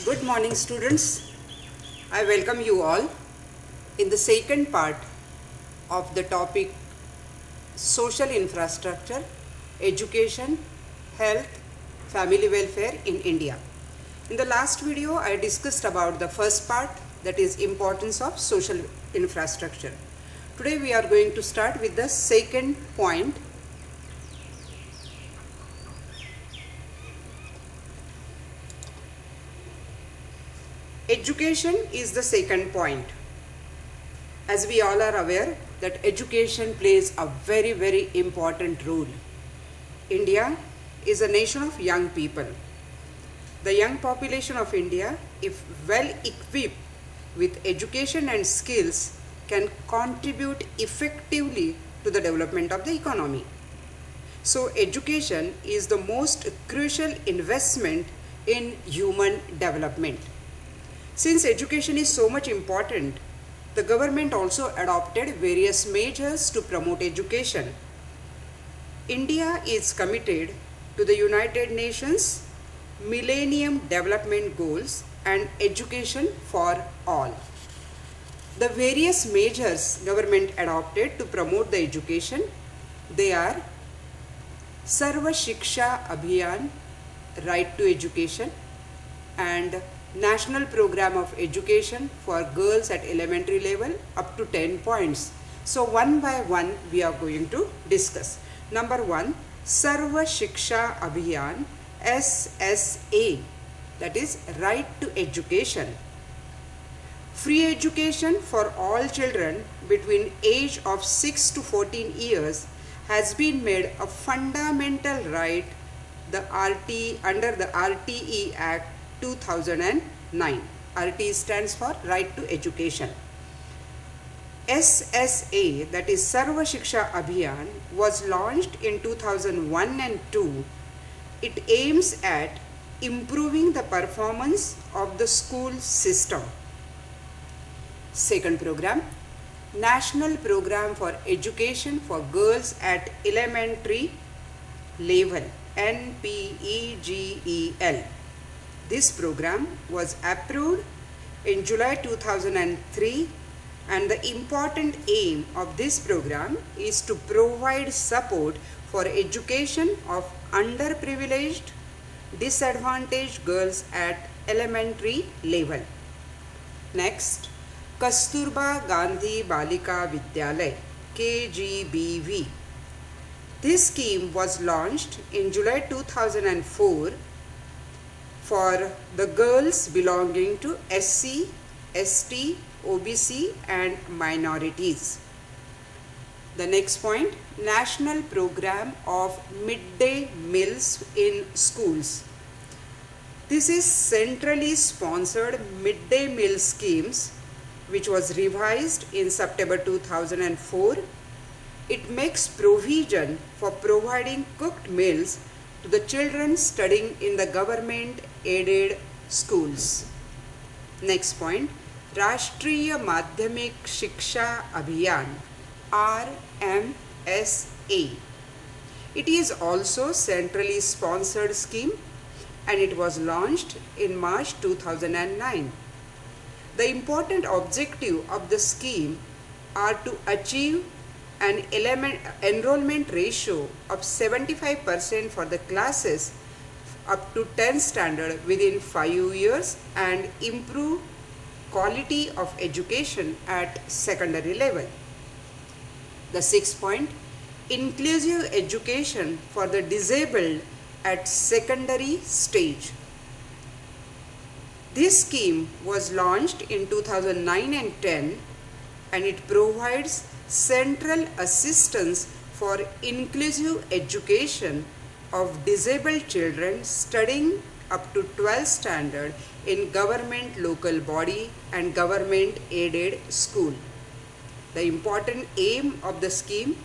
Good morning, students. I welcome you all in the second part of the topic social infrastructure, education, health, family welfare in India. In the last video, I discussed about the first part, that is importance of social infrastructure. Today we are going to start with the second point. Education is the second point. As we all are aware that education plays a very important role. India is a nation of young people. The young population of India, if well equipped with education and skills, can contribute effectively to the development of the economy. So education is the most crucial investment in human development. Since education is so much important, the government also adopted various measures to promote education. India is committed to the United Nations Millennium Development Goals and education for all. The various measures government adopted to promote the education, they are Sarva Shiksha Abhiyan, right to education, and National Program of Education for girls at elementary level up to 10 points. So one by one we are going to discuss. Number 1, Sarva Shiksha Abhiyan, SSA, that is right to education. Free education for all children between age of 6 to 14 years has been made a fundamental right under the RTE Act 2009. RTE stands for Right to Education. SSA, that is Sarva Shiksha Abhiyan, was launched in 2001 and 2. It aims at improving the performance of the school system. Second program, National Program for Education for Girls at Elementary Level, NPEGEL. This program was approved in July 2003, and the important aim of this program is to provide support for education of underprivileged, disadvantaged girls at elementary level. Next, Kasturba Gandhi Balika Vidyalay, KGBV. This scheme was launched in July 2004 for the girls belonging to SC, ST, OBC and minorities. The next point, National Program of Midday Meals in Schools. This is centrally sponsored midday meal schemes which was revised in September 2004. It makes provision for providing cooked meals to the children studying in the government-aided schools. Next point, Rashtriya Madhyamik Shiksha Abhiyan, RMSA. It is also centrally sponsored scheme and it was launched in March 2009. The important objective of the scheme are to achieve an enrollment ratio of 75% for the classes up to 10th standard within 5 years and improve quality of education at secondary level. The sixth point, inclusive education for the disabled at secondary stage. This scheme was launched in 2009 and 10 and it provides central assistance for inclusive education of disabled children studying up to 12th standard in government local body and government aided school. The important aim of the scheme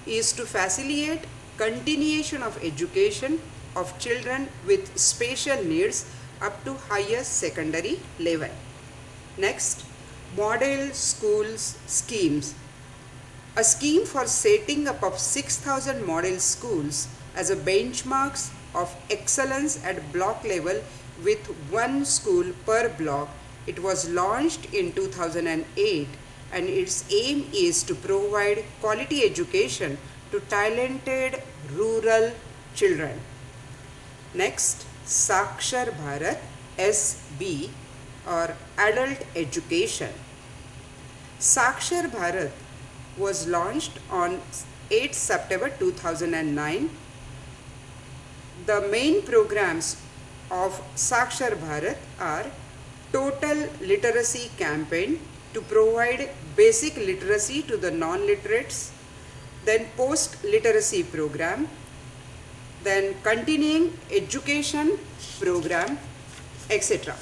is to facilitate continuation of education of children with special needs up to higher secondary level. Next, Model Schools Schemes. A scheme for setting up of 6,000 model schools as a benchmarks of excellence at block level with one school per block. It was launched in 2008 and its aim is to provide quality education to talented rural children. Next, Sakshar Bharat SB or Adult Education. Sakshar Bharat was launched on 8 September 2009. The main programs of Sakshar Bharat are Total Literacy Campaign to provide basic literacy to the non-literates, then post-literacy program, then continuing education program, etc.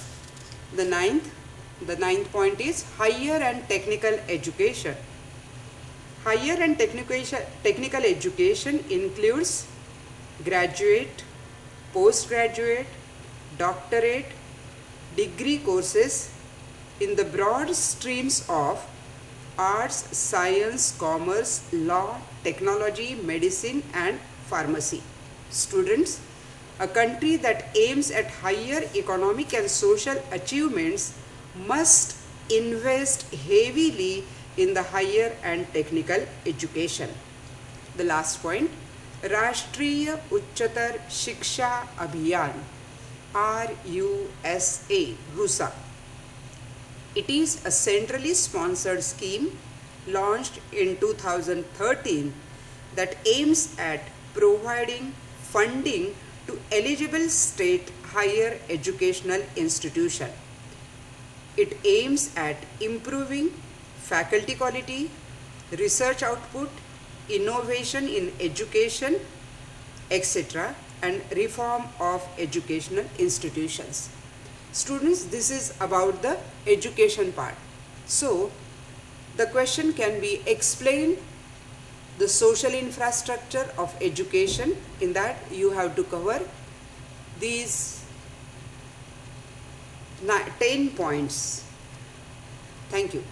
The ninth point is higher and technical education. Higher and technical education includes graduate, postgraduate, doctorate, degree courses in the broad streams of arts, science, commerce, law, technology, medicine and pharmacy. Students, a country that aims at higher economic and social achievements must invest heavily in the higher and technical education. The last point, Rashtriya Uchchatar Shiksha Abhiyan, RUSA. It is a centrally sponsored scheme launched in 2013 that aims at providing funding to eligible state higher educational institutions. It aims at improving faculty quality, research output, innovation in education, etc., and reform of educational institutions. Students, this is about the education part. So, the question can be explained the social infrastructure of education. In that you have to cover these 10 points. Thank you.